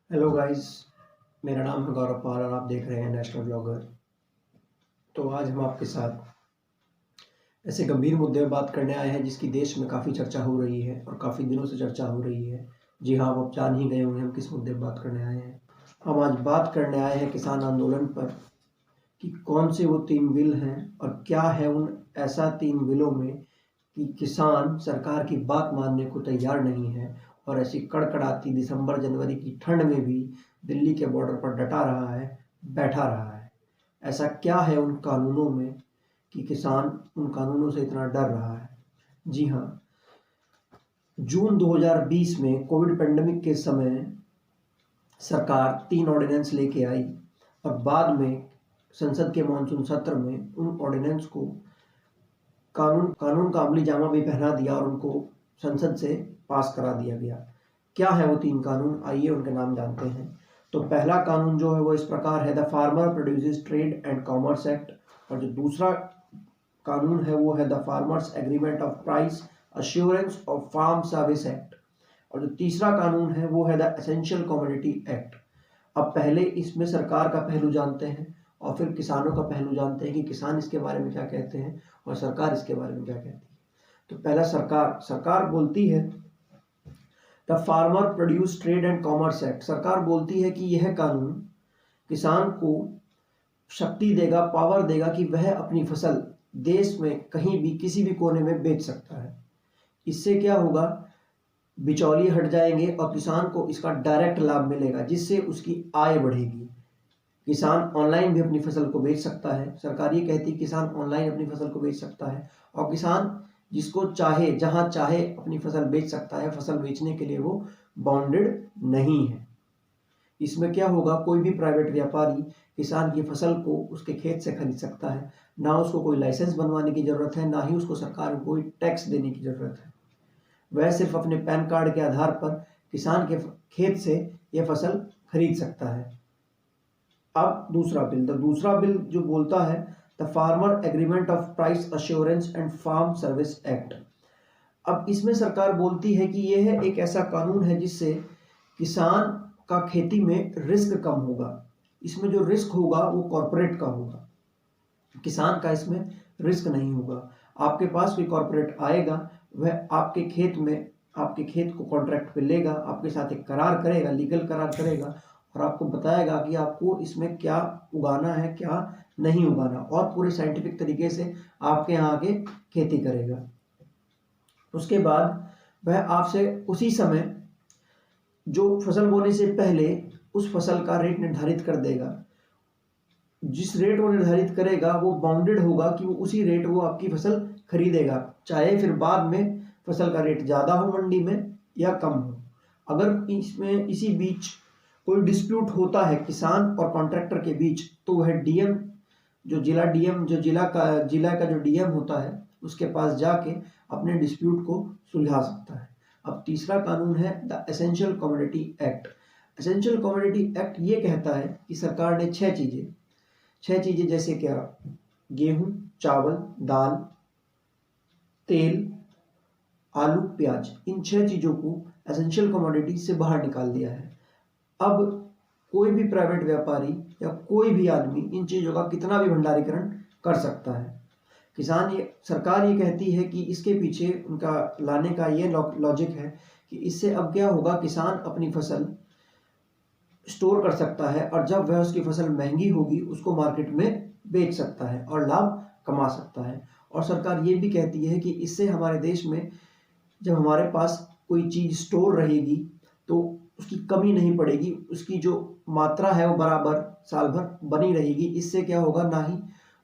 Hello guys. मेरा नाम है गौरव पाल और आप देख रहे हैं नेशनल ब्लॉगर। तो आज हम आपके साथ ऐसे गंभीर मुद्दे पर बात करने आए हैं जिसकी देश में काफ़ी चर्चा हो रही है और काफ़ी दिनों से चर्चा हो रही है। जी हाँ, आप जान ही गए होंगे हम किस मुद्दे पर बात करने आए हैं। हम आज बात करने आए हैं किसान आंदोलन पर कि कौन से वो 3 बिल हैं और क्या है उन ऐसा 3 बिलों में कि किसान सरकार की बात मानने को तैयार नहीं है और ऐसी कड़कड़ाती दिसंबर जनवरी की ठंड में भी दिल्ली के बॉर्डर पर डटा रहा है, बैठा रहा है। ऐसा क्या है उन कानूनों में कि किसान उन कानूनों से इतना डर रहा है? जी हाँ, जून 2020 में कोविड पैंडेमिक के समय सरकार 3 ऑर्डिनेंस लेके आई और बाद में संसद के मानसून सत्र में उन ऑर्डिनेंस को कानून का अमली जामा भी पहना दिया और उनको संसद से पास करा दिया गया। क्या है वो 3 कानून? आइए उनके नाम जानते हैं। तो पहला कानून जो है वो इस प्रकार है, the farmer produces trade and commerce act. और जो दूसरा कानून है वो है the farmers agreement of price assurance of farm service act. और जो तीसरा कानून है वो है द एसेंशियल कमोडिटी एक्ट। अब पहले इसमें सरकार का पहलू जानते हैं और फिर किसानों का पहलू जानते हैं कि किसान इसके बारे में क्या कहते हैं और सरकार इसके बारे में क्या कहती है। तो पहला सरकार बोलती है the farmer produce trade and commerce act. सरकार बोलती है कि यह कानून किसान को शक्ति देगा, पावर देगा कि वह अपनी फसल देश में कहीं भी किसी भी कोने में बेच सकता है। इससे क्या होगा, बिचौलिए हट जाएंगे और किसान को इसका डायरेक्ट लाभ मिलेगा जिससे उसकी आय बढ़ेगी। किसान ऑनलाइन भी अपनी फसल को बेच सकता है। सरकार ये कहती है किसान ऑनलाइन अपनी फसल को बेच सकता है और किसान जिसको चाहे जहां चाहे अपनी फसल बेच सकता है। फसल बेचने के लिए वो बाउंडेड नहीं है। इसमें क्या होगा, कोई भी प्राइवेट व्यापारी किसान की फसल को उसके खेत से खरीद सकता है। ना उसको कोई लाइसेंस बनवाने की जरूरत है, ना ही उसको सरकार को कोई टैक्स देने की जरूरत है। वह सिर्फ अपने पैन कार्ड के आधार पर किसान के खेत से यह फसल खरीद सकता है। अब दूसरा बिल जो बोलता है the farmer agreement of price assurance and farm service act. अब इसमें सरकार बोलती है कि यह एक ऐसा कानून है जिससे किसान का खेती में रिस्क कम होगा। इसमें जो रिस्क होगा वो कॉरपोरेट का होगा, किसान का इसमें रिस्क नहीं होगा। आपके पास कोई कॉरपोरेट आएगा, वह आपके खेत को कॉन्ट्रैक्ट पे लेगा, आपके साथ एक करार करेगा, लीगल करार करेगा और आपको बताएगा कि आपको इसमें क्या उगाना है, क्या नहीं उगाना, और पूरे साइंटिफिक तरीके से आपके यहाँ आके खेती करेगा। उसके बाद वह आपसे उसी समय जो फसल बोने से पहले उस फसल का रेट निर्धारित कर देगा। जिस रेट वो निर्धारित करेगा वो बाउंडेड होगा कि वो उसी रेट वो आपकी फसल खरीदेगा, चाहे फिर बाद में फसल का रेट ज़्यादा हो मंडी में या कम हो। अगर इसमें इसी बीच कोई डिस्प्यूट होता है किसान और कॉन्ट्रैक्टर के बीच, तो वह डीएम जो जिला का जो डीएम होता है उसके पास जाके अपने डिस्प्यूट को सुलझा सकता है। अब तीसरा कानून है the essential commodity act. Essential commodity act ये कहता है कि सरकार ने 6 चीजें जैसे क्या, गेहूं, चावल, दाल, तेल, आलू, प्याज, इन 6 चीजों को एसेंशियल कमोडिटी से बाहर निकाल दिया है। अब कोई भी प्राइवेट व्यापारी या कोई भी आदमी इन चीजों का कितना भी भंडारीकरण कर सकता है। सरकार ये कहती है कि इसके पीछे उनका लाने का ये लॉजिक है कि इससे अब क्या होगा, किसान अपनी फसल स्टोर कर सकता है और जब वह उसकी फसल महंगी होगी उसको मार्केट में बेच सकता है और लाभ कमा सकता है। और सरकार ये भी कहती है कि इससे हमारे देश में जब हमारे पास कोई चीज स्टोर रहेगी तो उसकी कमी नहीं पड़ेगी, उसकी जो मात्रा है वो बराबर साल भर बनी रहेगी। इससे क्या होगा, ना ही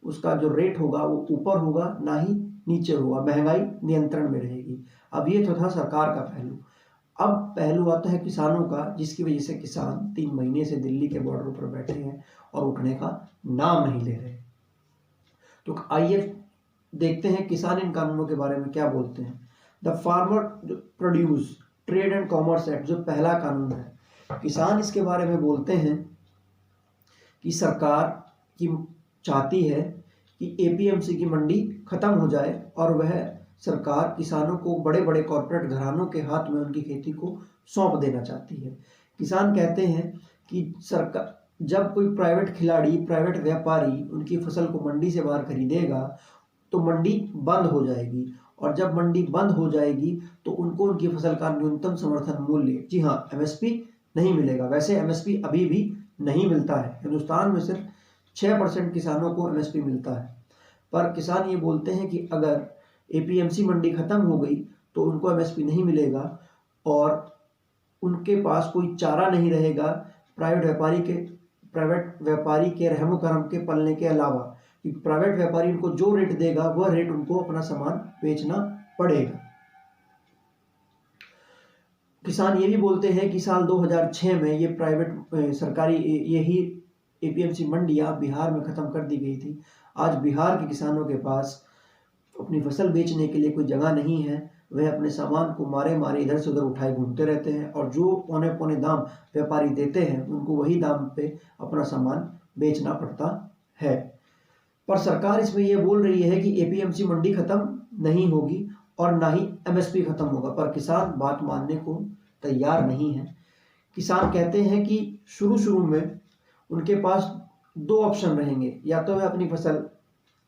उसका जो रेट होगा वो ऊपर होगा ना ही नीचे होगा, महंगाई नियंत्रण में रहेगी। अब ये तो था सरकार का पहलू। अब पहलू आता है किसानों का, जिसकी वजह से किसान 3 महीने से दिल्ली के बॉर्डर पर बैठे हैं और उठने का नाम नहीं ले रहे। तो आइए देखते हैं किसान इन कानूनों के बारे में क्या बोलते हैं। The farmer produce trade and commerce act जो पहला कानून है, किसान इसके बारे में बोलते हैं कि सरकार की चाहती है कि एपीएमसी की मंडी खत्म हो जाए और वह सरकार किसानों को बड़े बड़े कॉर्पोरेट घरानों के हाथ में उनकी खेती को सौंप देना चाहती है। किसान कहते हैं कि सरकार, जब कोई प्राइवेट खिलाड़ी, प्राइवेट व्यापारी उनकी फसल को मंडी से बाहर खरीदेगा तो मंडी बंद हो जाएगी, और जब मंडी बंद हो जाएगी तो उनको उनकी फसल का न्यूनतम समर्थन मूल्य, जी हाँ, एमएसपी नहीं मिलेगा। वैसे एमएसपी अभी भी नहीं मिलता है, हिंदुस्तान में सिर्फ 6% किसानों को एमएसपी मिलता है। पर किसान ये बोलते हैं कि अगर एपीएमसी मंडी खत्म हो गई तो उनको एमएसपी नहीं मिलेगा और उनके पास कोई चारा नहीं रहेगा प्राइवेट व्यापारी के रहमो करम के पलने के अलावा, कि प्राइवेट व्यापारी उनको जो रेट देगा वह रेट उनको अपना सामान बेचना पड़ेगा। किसान ये भी बोलते हैं कि साल 2006 में ये प्राइवेट सरकारी यही एपीएमसी मंडियां बिहार में खत्म कर दी गई थी। आज बिहार के किसानों के पास अपनी फसल बेचने के लिए कोई जगह नहीं है, वह अपने सामान को मारे मारे इधर से उधर उठाए घूमते रहते हैं, और जो पौने पौने दाम व्यापारी देते हैं उनको वही दाम पे अपना सामान बेचना पड़ता है। पर सरकार इसमें यह बोल रही है कि एपीएमसी मंडी खत्म नहीं होगी और ना ही एमएसपी खत्म होगा, पर किसान बात मानने को तैयार नहीं है। किसान कहते हैं कि शुरू में उनके पास दो ऑप्शन रहेंगे, या तो वह अपनी फसल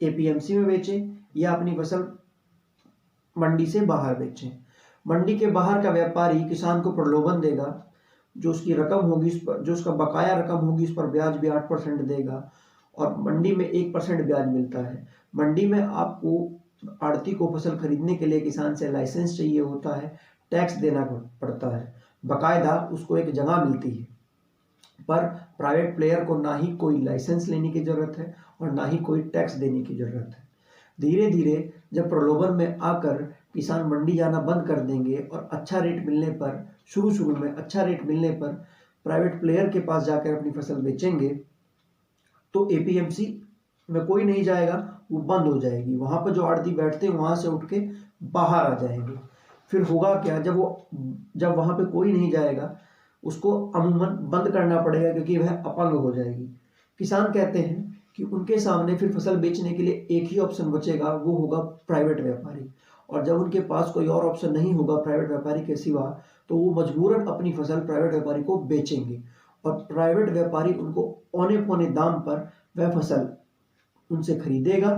एपीएमसी में बेचें या अपनी फसल मंडी से बाहर बेचें। मंडी के बाहर का व्यापारी किसान को प्रलोभन देगा, जो उसकी रकम होगी उस पर, जो उसका बकाया रकम होगी उस पर ब्याज भी 8% देगा, और मंडी में 1% ब्याज मिलता है। मंडी में आपको आड़ती को फसल खरीदने के लिए किसान से लाइसेंस चाहिए होता है, टैक्स देना पड़ता है, बकायदा उसको एक जगह मिलती है। पर प्राइवेट प्लेयर को ना ही कोई लाइसेंस लेने की जरूरत है और ना ही कोई टैक्स देने की जरूरत है। धीरे धीरे जब प्रलोभन में आकर किसान मंडी जाना बंद कर देंगे और अच्छा रेट मिलने पर, शुरू में अच्छा रेट मिलने पर प्राइवेट प्लेयर के पास जाकर अपनी फसल बेचेंगे, तो एपीएमसी में कोई नहीं जाएगा, वो बंद हो जाएगी। वहां पर जो आड़ती बैठते हैं वहां से उठ के बाहर आ जाएंगे। फिर होगा क्या, जब वहां पे कोई नहीं जाएगा उसको अमूमन बंद करना पड़ेगा, क्योंकि वह अपंग हो जाएगी। किसान कहते हैं कि उनके सामने फिर फसल बेचने के लिए एक ही ऑप्शन बचेगा, वो होगा प्राइवेट व्यापारी। और जब उनके पास कोई और ऑप्शन नहीं होगा प्राइवेट व्यापारी के सिवा, तो वो मजबूरन अपनी फसल प्राइवेट व्यापारी को बेचेंगे, और प्राइवेट व्यापारी उनको औने पौने दाम पर वह फसल उनसे खरीदेगा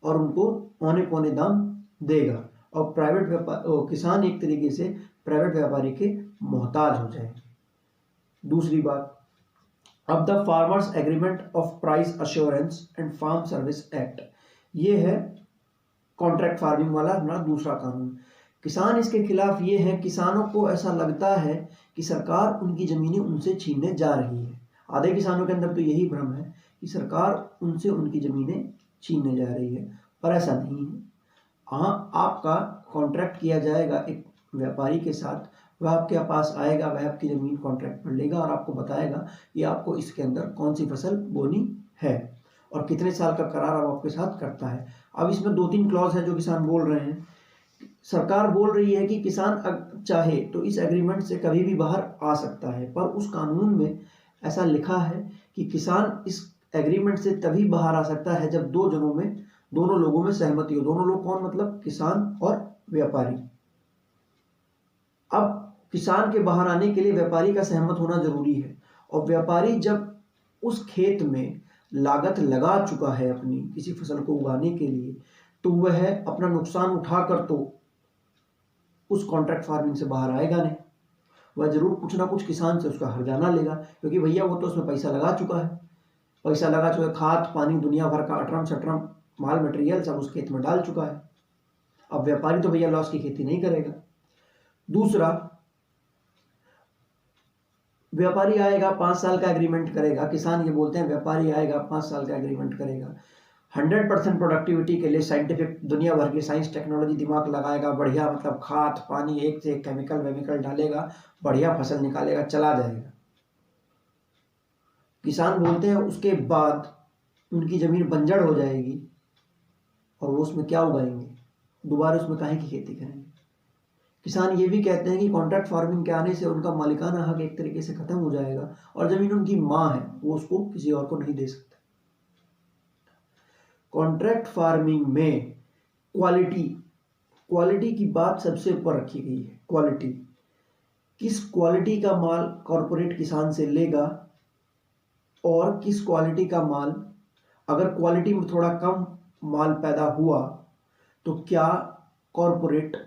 और उनको औने पौने दाम देगा, और किसान एक तरीके से प्राइवेट व्यापारी के मोहताज हो जाएंगे। दूसरी बात, अब the farmers agreement of price assurance and farm service act, ये है कॉन्ट्रैक्ट फार्मिंग वाला हमारा दूसरा कानून। किसान इसके खिलाफ ये है, किसानों को ऐसा लगता है कि सरकार उनकी जमीनें उनसे छीनने जा रही है। आधे किसानों के अंदर तो यही भ्रम है कि सरकार उनसे उनकी जमीनें छीनने जा रही है, पर ऐसा नहीं है। हाँ, आपका कॉन्ट्रैक्ट किया जाएगा एक व्यापारी के साथ, वह आपके पास आएगा, वह आपकी ज़मीन कॉन्ट्रैक्ट पर लेगा और आपको बताएगा कि आपको इसके अंदर कौन सी फसल बोनी है और कितने साल का करार वो आपके साथ करता है। अब इसमें 2-3 क्लॉज है जो किसान बोल रहे हैं। सरकार बोल रही है कि किसान चाहे तो इस एग्रीमेंट से कभी भी बाहर आ सकता है, पर उस कानून में ऐसा लिखा है कि किसान इस एग्रीमेंट से तभी बाहर आ सकता है जब दोनों लोगों में सहमति हो। दोनों लोग कौन, मतलब किसान और व्यापारी। अब किसान के बाहर आने के लिए व्यापारी का सहमत होना जरूरी है, और व्यापारी जब उस खेत में लागत लगा चुका है अपनी किसी फसल को उगाने के लिए, तो वह अपना नुकसान उठाकर तो उस कॉन्ट्रैक्ट फार्मिंग से बाहर आएगा नहीं। वह जरूर कुछ ना कुछ किसान से उसका हर्जाना लेगा, क्योंकि भैया वो तो उसमें पैसा लगा चुका है, खाद पानी दुनिया भर का अटरम सटरम माल मटेरियल सब उस खेत में डाल चुका है। अब व्यापारी तो भैया लॉस की खेती नहीं करेगा। दूसरा, व्यापारी आएगा 5 साल का एग्रीमेंट करेगा। किसान ये बोलते हैं व्यापारी आएगा 5 साल का एग्रीमेंट करेगा, 100% प्रोडक्टिविटी के लिए साइंटिफिक दुनिया भर की साइंस टेक्नोलॉजी दिमाग लगाएगा, बढ़िया मतलब खाद पानी एक से एक केमिकल डालेगा, बढ़िया फसल निकालेगा, चला जाएगा। किसान बोलते हैं उसके बाद उनकी जमीन बंजर हो जाएगी और वो उसमें क्या उगाएंगे, दोबारा उसमें काहे की खेती करेंगे। किसान ये भी कहते हैं कि कॉन्ट्रैक्ट फार्मिंग के आने से उनका मालिकाना हक एक तरीके से खत्म हो जाएगा, और जमीन उनकी माँ है, वो उसको किसी और को नहीं दे सकते। कॉन्ट्रैक्ट फार्मिंग में क्वालिटी की बात सबसे ऊपर रखी गई है। क्वालिटी, किस क्वालिटी का माल कॉरपोरेट किसान से लेगा और किस क्वालिटी का माल, अगर क्वालिटी में थोड़ा कम माल पैदा हुआ तो क्या कॉरपोरेट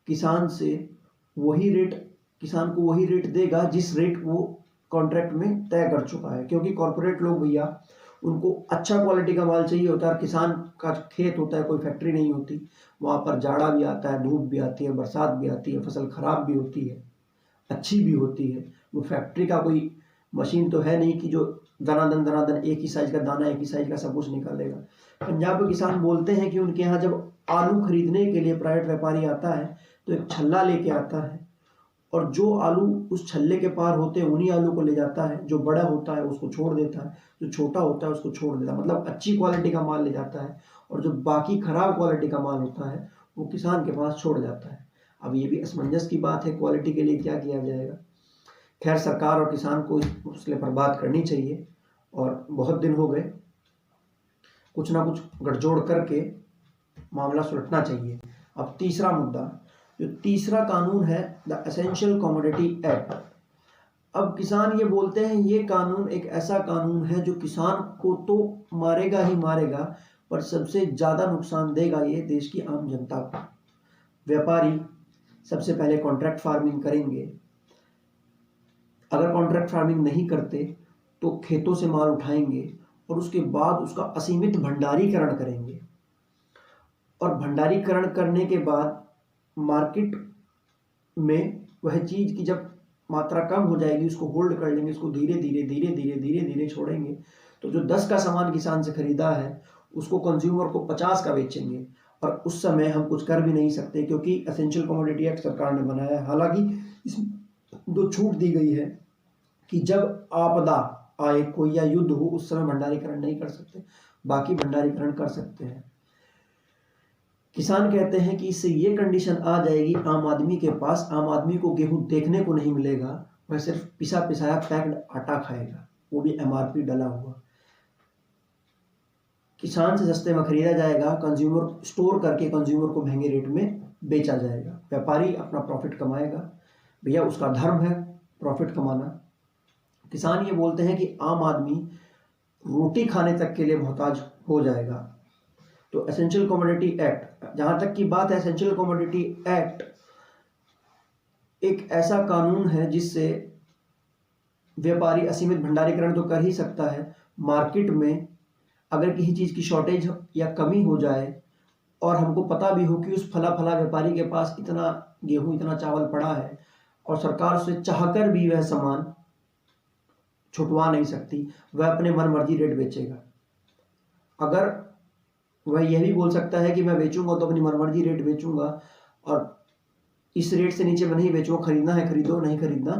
किसान से वही रेट, किसान को वही रेट देगा जिस रेट वो कॉन्ट्रैक्ट में तय कर चुका है। क्योंकि कॉरपोरेट लोग भैया, उनको अच्छा क्वालिटी का माल चाहिए होता है। और किसान का खेत होता है, कोई फैक्ट्री नहीं होती, वहाँ पर जाड़ा भी आता है, धूप भी आती है, बरसात भी आती है, फसल खराब भी होती है, अच्छी भी होती है। वो फैक्ट्री का कोई मशीन तो है नहीं कि जो दनादन एक ही साइज का दाना, एक ही साइज का सब कुछ निकालेगा। पंजाब के किसान बोलते हैं कि उनके यहाँ जब आलू खरीदने के लिए प्राइवेट व्यापारी आता है तो एक छल्ला लेके आता है, और जो आलू उस छल्ले के पार होते हैं उन्हीं आलू को ले जाता है। जो बड़ा होता है उसको छोड़ देता है, जो छोटा होता है उसको छोड़ देता है। मतलब अच्छी क्वालिटी का माल ले जाता है, और जो बाकी खराब क्वालिटी का माल होता है वो किसान के पास छोड़ जाता है। अब ये भी असमंजस की बात है, क्वालिटी के लिए क्या किया जाएगा। खैर, सरकार और किसान को इस मसले पर बात करनी चाहिए, और बहुत दिन हो गए, कुछ ना कुछ गठजोड़ करके मामला सुलझना चाहिए। अब तीसरा मुद्दा, जो तीसरा कानून है द एसेंशियल कमोडिटी एक्ट। अब किसान ये बोलते हैं ये कानून एक ऐसा कानून है जो किसान को तो मारेगा ही मारेगा, पर सबसे ज़्यादा नुकसान देगा ये देश की आम जनता को। व्यापारी सबसे पहले कॉन्ट्रैक्ट फार्मिंग करेंगे, अगर कॉन्ट्रैक्ट फार्मिंग नहीं करते तो खेतों से माल उठाएंगे और उसके बाद उसका असीमित भंडारीकरण करेंगे, और भंडारीकरण करने के बाद मार्केट में वह चीज़ की जब मात्रा कम हो जाएगी उसको होल्ड कर लेंगे, उसको धीरे धीरे छोड़ेंगे। तो जो 10 का सामान किसान से खरीदा है उसको कंज्यूमर को 50 का बेचेंगे, और उस समय हम कुछ कर भी नहीं सकते क्योंकि एसेंशियल कमोडिटी एक्ट सरकार ने बनाया है। हालांकि इसमें दो छूट दी गई है कि जब आपदा आए कोई या युद्ध हो उस समय भंडारीकरण नहीं कर सकते, बाकी भंडारीकरण कर सकते हैं। किसान कहते हैं कि इससे ये कंडीशन आ जाएगी आम आदमी के पास, आम आदमी को गेहूं देखने को नहीं मिलेगा, वह सिर्फ पिसा पिसाया पैक्ड आटा खाएगा, वो भी एमआरपी डला हुआ। किसान से सस्ते में खरीदा जाएगा, कंज्यूमर स्टोर करके कंज्यूमर को महंगे रेट में बेचा जाएगा। व्यापारी अपना प्रॉफिट कमाएगा, भैया उसका धर्म है प्रॉफिट कमाना। किसान ये बोलते हैं कि आम आदमी रोटी खाने तक के लिए मोहताज हो जाएगा। तो एसेंशियल कमोडिटी एक्ट, जहां तक की बात है, एसेंशियल कमोडिटी एक्ट एक ऐसा कानून है जिससे व्यापारी असीमित भंडारीकरण तो कर ही सकता है, मार्केट में अगर किसी चीज़ की शॉर्टेज या कमी हो जाए और हमको पता भी हो कि उस फला व्यापारी के पास इतना गेहूं, इतना चावल पड़ा है और सरकार उसे चाहकर भी वह सामान छुटवा नहीं सकती, वह अपने मन मर्जी रेट बेचेगा। अगर वह यह भी बोल सकता है कि मैं बेचूंगा तो अपनी मनमर्जी रेट बेचूंगा और इस रेट से नीचे मैं नहीं बेचूंगा, खरीदना है खरीदो, नहीं खरीदना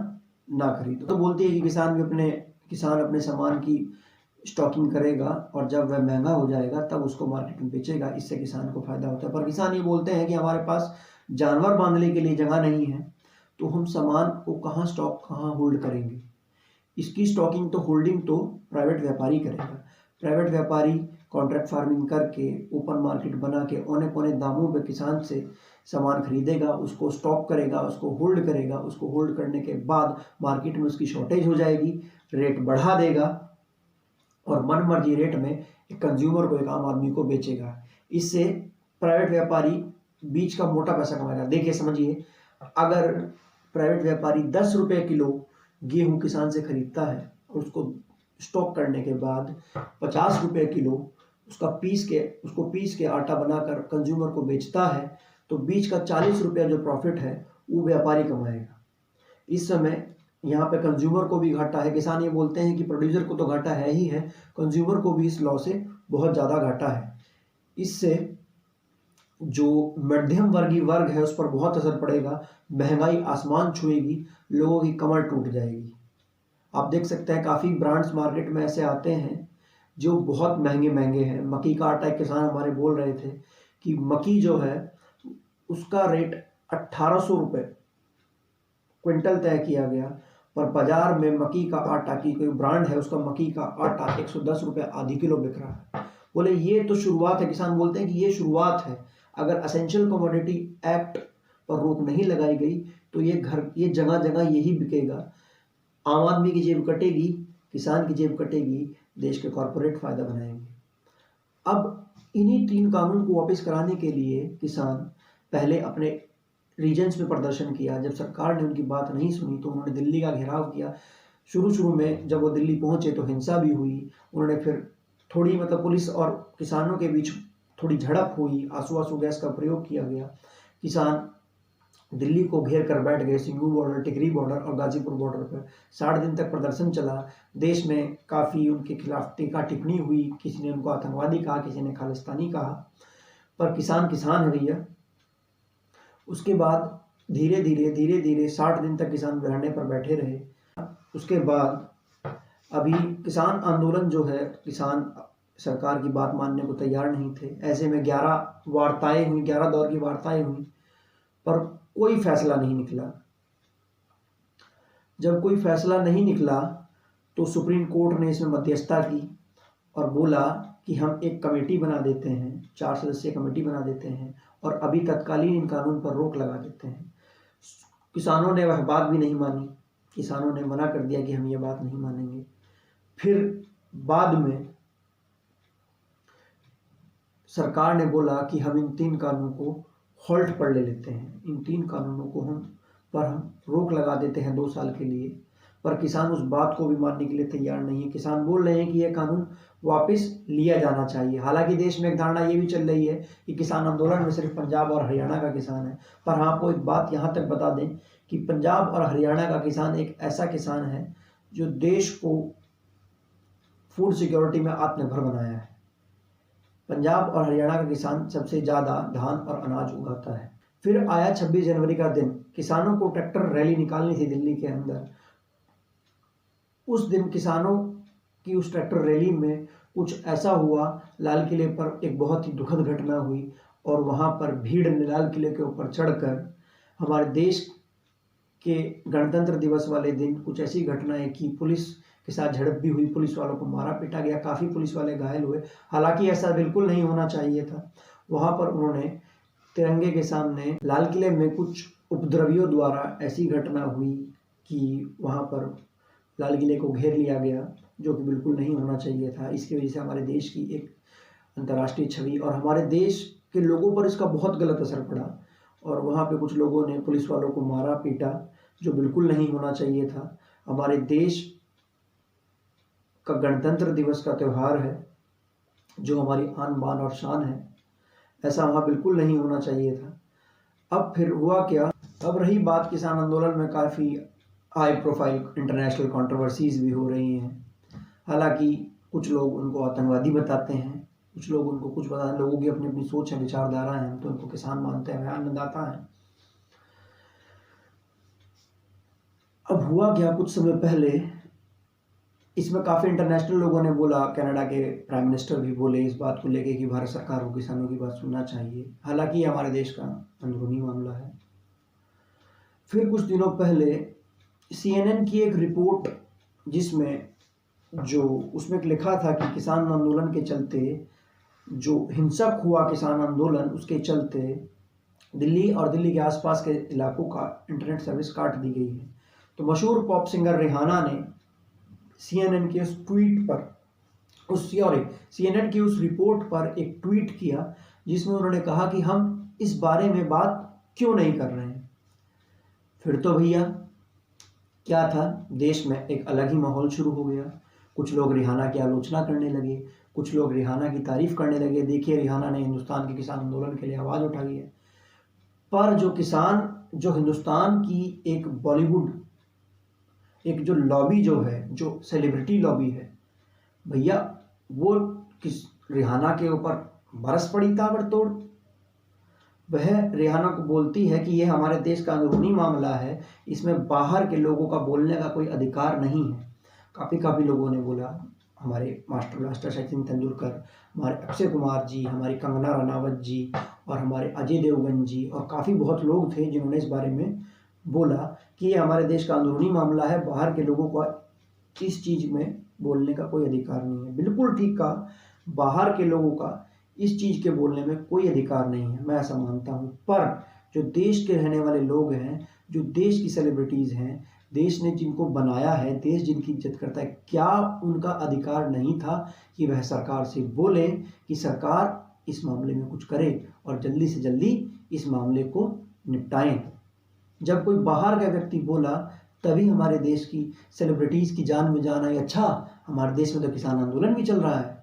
ना खरीदो। तो बोलती है कि किसान अपने सामान की स्टॉकिंग करेगा और जब वह महंगा हो जाएगा तब उसको मार्केट में बेचेगा, इससे किसान को फायदा होता है। पर किसान ये बोलते हैं कि हमारे पास जानवर बांधने के लिए जगह नहीं है, तो हम सामान को कहाँ स्टॉक, कहाँ होल्ड करेंगे। इसकी स्टॉकिंग तो, होल्डिंग तो प्राइवेट व्यापारी करेगा। प्राइवेट व्यापारी कॉन्ट्रैक्ट फार्मिंग करके ओपन मार्केट बना के औने पौने दामों पे किसान से सामान खरीदेगा, उसको स्टॉक करेगा, उसको होल्ड करेगा। उसको होल्ड करने के बाद मार्केट में उसकी शॉर्टेज हो जाएगी, रेट बढ़ा देगा और मन मर्जी रेट में एक कंज्यूमर को, एक आम आदमी को बेचेगा। इससे प्राइवेट व्यापारी बीच का मोटा पैसा कमाएगा। देखिए समझिए, अगर प्राइवेट व्यापारी 10 रुपये किलो गेहूं किसान से खरीदता है और उसको स्टॉक करने के बाद 50 रुपये किलो उसको पीस के आटा बनाकर कंज्यूमर को बेचता है, तो बीच का 40 रुपया जो प्रॉफिट है वो व्यापारी कमाएगा। इस समय यहाँ पे कंज्यूमर को भी घाटा है। किसान ये बोलते हैं कि प्रोड्यूसर को तो घाटा है ही है, कंज्यूमर को भी इस लॉ से बहुत ज़्यादा घाटा है। इससे जो मध्यम वर्गीय वर्ग है उस पर बहुत असर पड़ेगा, महंगाई आसमान छुएगी, लोगों की कमर टूट जाएगी। आप देख सकते हैं काफ़ी ब्रांड्स मार्केट में ऐसे आते हैं जो बहुत महंगे हैं। मक्की का आटा, एक किसान हमारे बोल रहे थे कि मक्की जो है उसका रेट 1800 रुपये क्विंटल तय किया गया, पर बाजार में मक्की का आटा की कोई ब्रांड है, उसका मक्की का आटा 110 रुपये आधी किलो बिक रहा है। बोले ये तो शुरुआत है। किसान बोलते हैं कि ये शुरुआत है, अगर एसेंशियल कमोडिटी एक्ट पर रोक नहीं लगाई गई, तो ये जगह जगह यही बिकेगा। आम आदमी की जेब कटेगी, किसान की जेब कटेगी, देश के कॉरपोरेट फायदा बनाएंगे। अब इन्हीं 3 कानून को वापस कराने के लिए किसान पहले अपने रीजन्स में प्रदर्शन किया। जब सरकार ने उनकी बात नहीं सुनी तो उन्होंने दिल्ली का घेराव किया। शुरू में जब वो दिल्ली पहुंचे तो हिंसा भी हुई। उन्होंने फिर थोड़ी पुलिस और किसानों के बीच थोड़ी झड़प हुई, आंसू गैस का प्रयोग किया गया। किसान दिल्ली को घेर कर बैठ गए, सिंघू बॉर्डर, टिकरी बॉर्डर और गाजीपुर बॉर्डर पर 60 दिन तक प्रदर्शन चला। देश में काफ़ी उनके खिलाफ टीका टिप्पणी हुई, किसी ने उनको आतंकवादी कहा, किसी ने खालिस्तानी कहा, पर किसान किसान है भैया। उसके बाद धीरे धीरे 60 दिन तक किसान धरने पर बैठे रहे। उसके बाद अभी किसान आंदोलन जो है, किसान सरकार की बात मानने को तैयार नहीं थे। ऐसे में 11 वार्ताएं हुई, 11 दौर की वार्ताएं हुई, पर कोई फैसला नहीं निकला। जब कोई फैसला नहीं निकला तो सुप्रीम कोर्ट ने इसमें मध्यस्थता की और बोला कि हम एक कमेटी बना देते हैं, 4 सदस्यीय कमेटी बना देते हैं और अभी तत्कालीन इन कानून पर रोक लगा देते हैं। किसानों ने वह बात भी नहीं मानी। किसानों ने मना कर दिया कि हम ये बात नहीं मानेंगे। फिर बाद में सरकार ने बोला कि हम इन 3 कानूनों को हॉल्ट पर ले लेते हैं, इन 3 कानूनों को हम रोक लगा देते हैं 2 साल के लिए। पर किसान उस बात को भी मानने के लिए तैयार नहीं है। किसान बोल रहे हैं कि यह कानून वापस लिया जाना चाहिए। हालांकि देश में एक धारणा ये भी चल रही है कि किसान आंदोलन में सिर्फ पंजाब और हरियाणा का किसान है। पर हाँ, आपको एक बात यहाँ तक बता दें कि पंजाब और हरियाणा का किसान एक ऐसा किसान है जो देश को फूड सिक्योरिटी में आत्मनिर्भर बनाया है। पंजाब और हरियाणा का किसान सबसे ज़्यादा धान और अनाज उगाता है। फिर आया 26 जनवरी का दिन। किसानों को ट्रैक्टर रैली निकालनी थी दिल्ली के अंदर। उस दिन किसानों की उस ट्रैक्टर रैली में कुछ ऐसा हुआ, लाल किले पर एक बहुत ही दुखद घटना हुई और वहाँ पर भीड़ ने लाल किले के ऊपर चढ़कर हमारे देश के गणतंत्र दिवस वाले दिन कुछ ऐसी घटनाएं की। पुलिस के साथ झड़प भी हुई, पुलिस वालों को मारा पीटा गया, काफ़ी पुलिस वाले घायल हुए। हालांकि ऐसा बिल्कुल नहीं होना चाहिए था। वहाँ पर उन्होंने तिरंगे के सामने लाल किले में कुछ उपद्रवियों द्वारा ऐसी घटना हुई कि वहाँ पर लाल किले को घेर लिया गया, जो कि बिल्कुल नहीं होना चाहिए था। इसकी वजह से हमारे देश की एक अंतर्राष्ट्रीय छवि और हमारे देश के लोगों पर इसका बहुत गलत असर पड़ा और वहाँ पे कुछ लोगों ने पुलिस वालों को मारा पीटा, जो बिल्कुल नहीं होना चाहिए था। हमारे देश का गणतंत्र दिवस का त्यौहार है, जो हमारी आन बान और शान है, ऐसा वहाँ बिल्कुल नहीं होना चाहिए था। अब फिर हुआ क्या? अब रही बात, किसान आंदोलन में काफ़ी हाई प्रोफाइल इंटरनेशनल कंट्रोवर्सीज भी हो रही हैं। हालांकि कुछ लोग उनको आतंकवादी बताते हैं, कुछ लोग उनको कुछ बताते हैं। लोगों की अपनी अपनी सोच है, विचारधारा है। हम तो उनको किसान मानते हैं, अन्नदाता हैं। अब हुआ क्या, कुछ समय पहले इसमें काफ़ी इंटरनेशनल लोगों ने बोला, कनाडा के प्राइम मिनिस्टर भी बोले इस बात को लेके कि भारत सरकार को किसानों की बात सुनना चाहिए। हालांकि हमारे देश का अंदरूनी मामला है। फिर कुछ दिनों पहले CNN की एक रिपोर्ट, जिसमें उसमें लिखा था कि किसान आंदोलन के चलते जो हिंसक हुआ, किसान आंदोलन उसके चलते दिल्ली और दिल्ली के आसपास के इलाकों का इंटरनेट सर्विस काट दी गई है। तो मशहूर पॉप सिंगर रिहाना ने CNN के उस ट्वीट पर CNN की उस रिपोर्ट पर एक ट्वीट किया, जिसमें उन्होंने कहा कि हम इस बारे में बात क्यों नहीं कर रहे हैं। फिर तो भैया क्या था, देश में एक अलग ही माहौल शुरू हो गया। कुछ लोग रिहाना की आलोचना करने लगे, कुछ लोग रिहाना की तारीफ करने लगे। देखिए, रिहाना ने हिंदुस्तान के किसान आंदोलन के लिए आवाज़ उठाई है। पर जो हिंदुस्तान की एक बॉलीवुड, एक जो लॉबी जो है, जो सेलिब्रिटी लॉबी है भैया, वो रिहाना के ऊपर बरस पड़ी ताबड़तोड़। वह रिहाना को बोलती है कि यह हमारे देश का अंदरूनी मामला है, इसमें बाहर के लोगों का बोलने का कोई अधिकार नहीं है। काफ़ी लोगों ने बोला, हमारे मास्टर ब्लास्टर सचिन तेंदुलकर, हमारे अक्षय कुमार जी, हमारी कंगना रनावत जी और हमारे अजय देवगन जी और काफ़ी बहुत लोग थे जिन्होंने इस बारे में बोला कि ये हमारे देश का अंदरूनी मामला है, बाहर के लोगों का इस चीज़ में बोलने का कोई अधिकार नहीं है। बिल्कुल ठीक कहा, बाहर के लोगों का इस चीज़ के बोलने में कोई अधिकार नहीं है, मैं ऐसा मानता हूँ। पर जो देश के रहने वाले लोग हैं, जो देश की सेलिब्रिटीज़ हैं, देश ने जिनको बनाया है, देश जिनकी इज्जत करता है, क्या उनका अधिकार नहीं था कि वह सरकार से बोले कि सरकार इस मामले में कुछ करे और जल्दी से जल्दी इस मामले को निपटाएं। जब कोई बाहर का व्यक्ति बोला तभी हमारे देश की सेलिब्रिटीज़ की जान में जान आई। अच्छा, हमारे देश में तो किसान आंदोलन भी चल रहा है।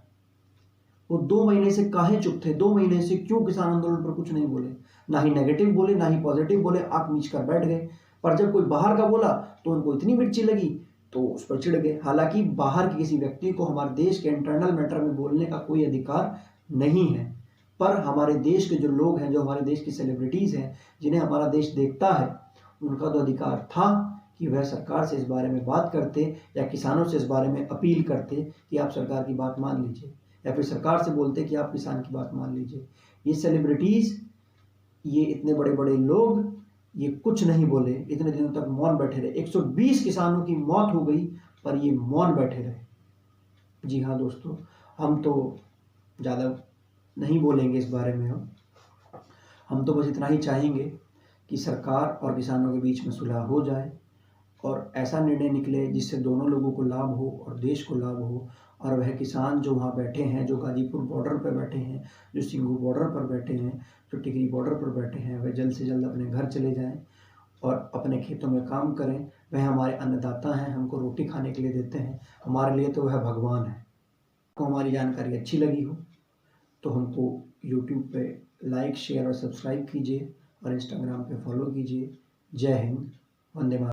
वो 2 महीने से काहे चुप थे? 2 महीने से क्यों किसान आंदोलन पर कुछ नहीं बोले? ना ही नेगेटिव बोले, ना ही पॉजिटिव बोले, आंख मीच कर बैठ गए। पर जब कोई बाहर का बोला तो उनको इतनी मिर्ची लगी तो उस पर चिढ़ गए। हालांकि बाहर के किसी व्यक्ति को हमारे देश के इंटरनल मैटर में बोलने का कोई अधिकार नहीं है, पर हमारे देश के जो लोग हैं, जो हमारे देश की सेलिब्रिटीज़ हैं, जिन्हें हमारा देश देखता है, उनका तो अधिकार था कि वह सरकार से इस बारे में बात करते या किसानों से इस बारे में अपील करते कि आप सरकार की बात मान लीजिए, या फिर सरकार से बोलते कि आप किसान की बात मान लीजिए। ये सेलिब्रिटीज़, ये इतने बड़े बड़े लोग, ये कुछ नहीं बोले, इतने दिनों तक मौन बैठे रहे। 120 किसानों की मौत हो गई पर ये मौन बैठे रहे। जी हाँ दोस्तों, हम तो ज़्यादा नहीं बोलेंगे इस बारे में। हम तो बस इतना ही चाहेंगे कि सरकार और किसानों के बीच में सुलह हो जाए और ऐसा निर्णय निकले जिससे दोनों लोगों को लाभ हो और देश को लाभ हो, और वह किसान जो वहाँ बैठे हैं, जो गाजीपुर बॉर्डर पर बैठे हैं, जो सिंघू बॉर्डर पर बैठे हैं, जो टिकरी बॉर्डर पर बैठे हैं, वह जल्द से जल्द अपने घर चले जाएं और अपने खेतों में काम करें। वह हमारे अन्नदाता हैं, हमको रोटी खाने के लिए देते हैं, हमारे लिए तो वह भगवान है। आपको हमारी जानकारी अच्छी लगी हो तो हमको यूट्यूब पे लाइक, शेयर और सब्सक्राइब कीजिए और इंस्टाग्राम पे फॉलो कीजिए। जय हिंद, वंदे मातरम।